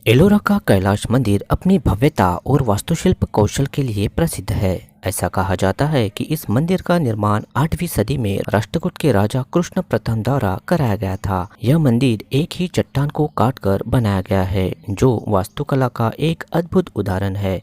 एलोरा का कैलाश मंदिर अपनी भव्यता और वास्तुशिल्प कौशल के लिए प्रसिद्ध है। ऐसा कहा जाता है कि इस मंदिर का निर्माण 8वीं सदी में राष्ट्रकूट के राजा कृष्ण प्रथम द्वारा कराया गया था। यह मंदिर एक ही चट्टान को काटकर बनाया गया है, जो वास्तुकला का एक अद्भुत उदाहरण है।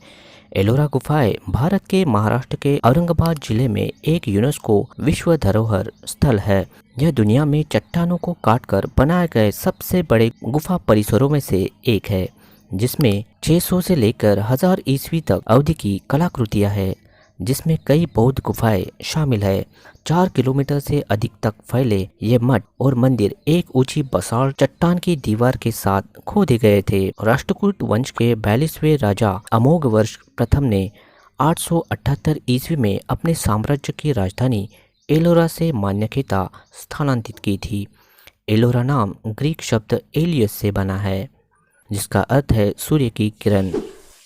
एलोरा गुफाएं भारत के महाराष्ट्र के औरंगाबाद जिले में एक यूनेस्को विश्व धरोहर स्थल है। यह दुनिया में चट्टानों को काटकर बनाए गए सबसे बड़े गुफा परिसरों में से एक है, जिसमें 600 से लेकर 1000 ईस्वी तक अवधि की कलाकृतियां हैं, जिसमें कई बौद्ध गुफाएं शामिल है। 4 किलोमीटर से अधिक तक फैले ये मठ और मंदिर एक ऊंची बसाल्ट चट्टान की दीवार के साथ खोदे गए थे। राष्ट्रकूट वंश के 42वें राजा अमोघवर्ष प्रथम ने 878 ईस्वी में अपने साम्राज्य की राजधानी एलोरा से मान्यता स्थानांतरित की थी। एलोरा नाम ग्रीक शब्द एलियस से बना है, जिसका अर्थ है सूर्य की किरण।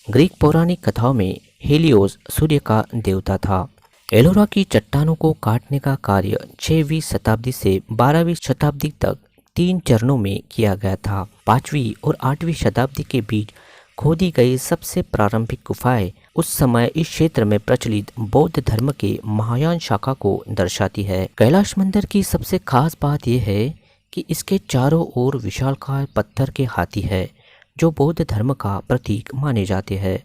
ग्रीक पौराणिक कथाओं में हेलियोस सूर्य का देवता था। एलोरा की चट्टानों को काटने का कार्य 6वीं शताब्दी से 12वीं शताब्दी तक 3 चरणों में किया गया था। 5वीं और 8वीं शताब्दी के बीच खोदी गई सबसे प्रारंभिक गुफाएं उस समय इस क्षेत्र में प्रचलित बौद्ध धर्म के महायान शाखा को दर्शाती है। कैलाश मंदिर की सबसे खास बात यह है कि इसके चारों ओर विशालकाय पत्थर के हाथी है, जो बौद्ध धर्म का प्रतीक माने जाते हैं।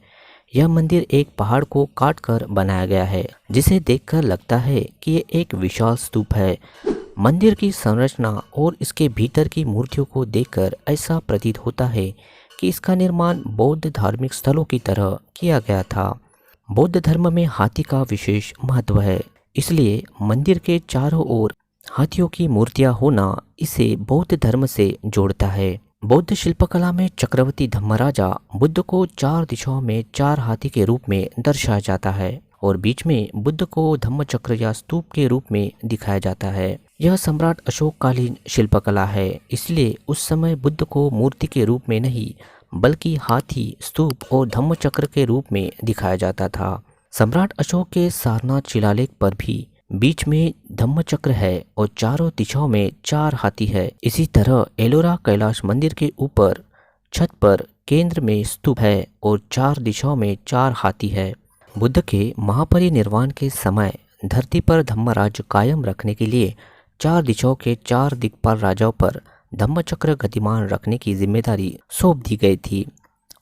यह मंदिर एक पहाड़ को काटकर बनाया गया है, जिसे देखकर लगता है कि ये एक विशाल स्तूप है। मंदिर की संरचना और इसके भीतर की मूर्तियों को देखकर ऐसा प्रतीत होता है कि इसका निर्माण बौद्ध धार्मिक स्थलों की तरह किया गया था। बौद्ध धर्म में हाथी का विशेष महत्व है, इसलिए मंदिर के चारों ओर हाथियों की मूर्तियां होना इसे बौद्ध धर्म से जोड़ता है। बौद्ध शिल्पकला में चक्रवर्ती धम्मराजा बुद्ध को 4 दिशाओं में 4 हाथी के रूप में दर्शाया जाता है और बीच में बुद्ध को धम्मचक्र या स्तूप के रूप में दिखाया जाता है। यह सम्राट अशोक कालीन शिल्पकला है, इसलिए उस समय बुद्ध को मूर्ति के रूप में नहीं बल्कि हाथी, स्तूप और धम्मचक्र के रूप में दिखाया जाता था। सम्राट अशोक के सारनाथ शिलालेख पर भी बीच में धम्मचक्र है और चारों दिशाओं में 4 हाथी है। इसी तरह एलोरा कैलाश मंदिर के ऊपर छत पर केंद्र में स्तूप है और 4 दिशाओं में 4 हाथी है। बुद्ध के महापरिनिर्वाण के समय धरती पर धम्मराज्य कायम रखने के लिए 4 दिशाओं के 4 दिक्पाल राजाओं पर धम्मचक्र गतिमान रखने की जिम्मेदारी सौंप दी गई थी।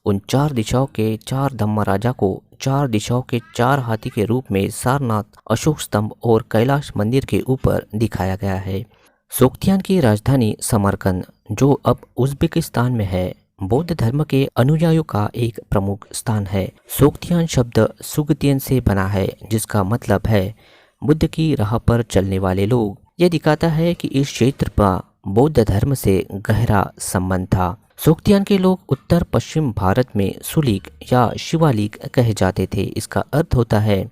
उन 4 दिशाओं के 4 धम्मराजा को 4 दिशाओं के 4 हाथी के रूप में सारनाथ, अशोक स्तंभ और कैलाश मंदिर के ऊपर दिखाया गया है। सोक्तियान की राजधानी समरकंद, जो अब उज्बेकिस्तान में है, बौद्ध धर्म के अनुयायियों का एक प्रमुख स्थान है। सोक्तियान शब्द सुगतियन से बना है, जिसका मतलब है बुद्ध की राह पर चलने वाले लोग। यह दिखाता है कि इस क्षेत्र पर बौद्ध धर्म से गहरा संबंध था। सोक्तियान के लोग उत्तर पश्चिम भारत में सुलीक या शिवालिक कहे जाते थे। इसका अर्थ होता है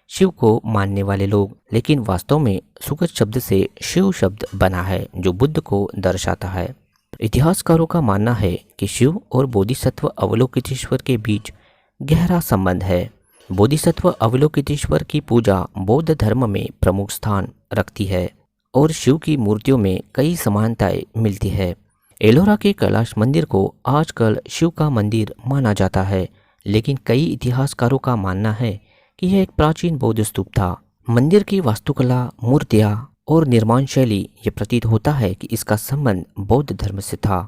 शिव को मानने वाले लोग, लेकिन वास्तव में सुगत शब्द से शिव शब्द बना है, जो बुद्ध को दर्शाता है। इतिहासकारों का मानना है कि शिव और बोधिसत्व अवलोकितेश्वर के बीच गहरा संबंध है। बोधिसत्व अवलोकितेश्वर की पूजा बौद्ध धर्म में प्रमुख स्थान रखती है और शिव की मूर्तियों में कई समानताएं मिलती है। एलोरा के कैलाश मंदिर को आजकल शिव का मंदिर माना जाता है, लेकिन कई इतिहासकारों का मानना है कि यह एक प्राचीन बौद्ध स्तूप था। मंदिर की वास्तुकला, मूर्तियां और निर्माण शैली ये प्रतीत होता है कि इसका संबंध बौद्ध धर्म से था।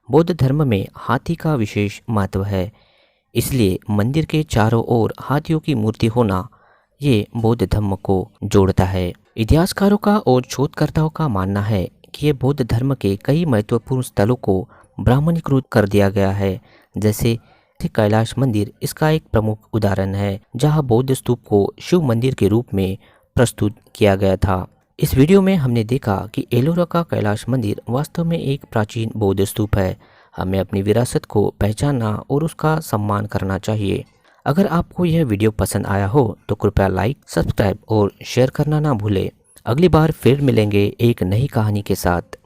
बौद्ध धर्म में हाथी का विशेष महत्व है, इसलिए मंदिर के चारों ओर हाथियों की मूर्ति होना ये बौद्ध धर्म को जोड़ता है। इतिहासकारों का और शोधकर्ताओं का मानना है कि ये बौद्ध धर्म के कई महत्वपूर्ण स्थलों को ब्राह्मणीकृत कर दिया गया है, जैसे कैलाश मंदिर इसका एक प्रमुख उदाहरण है, जहां बौद्ध स्तूप को शिव मंदिर के रूप में प्रस्तुत किया गया था। इस वीडियो में हमने देखा कि एलोरा का कैलाश मंदिर वास्तव में एक प्राचीन बौद्ध स्तूप है। हमें अपनी विरासत को पहचानना और उसका सम्मान करना चाहिए। अगर आपको यह वीडियो पसंद आया हो तो कृपया लाइक, सब्सक्राइब और शेयर करना ना भूलें। अगली बार फिर मिलेंगे एक नई कहानी के साथ।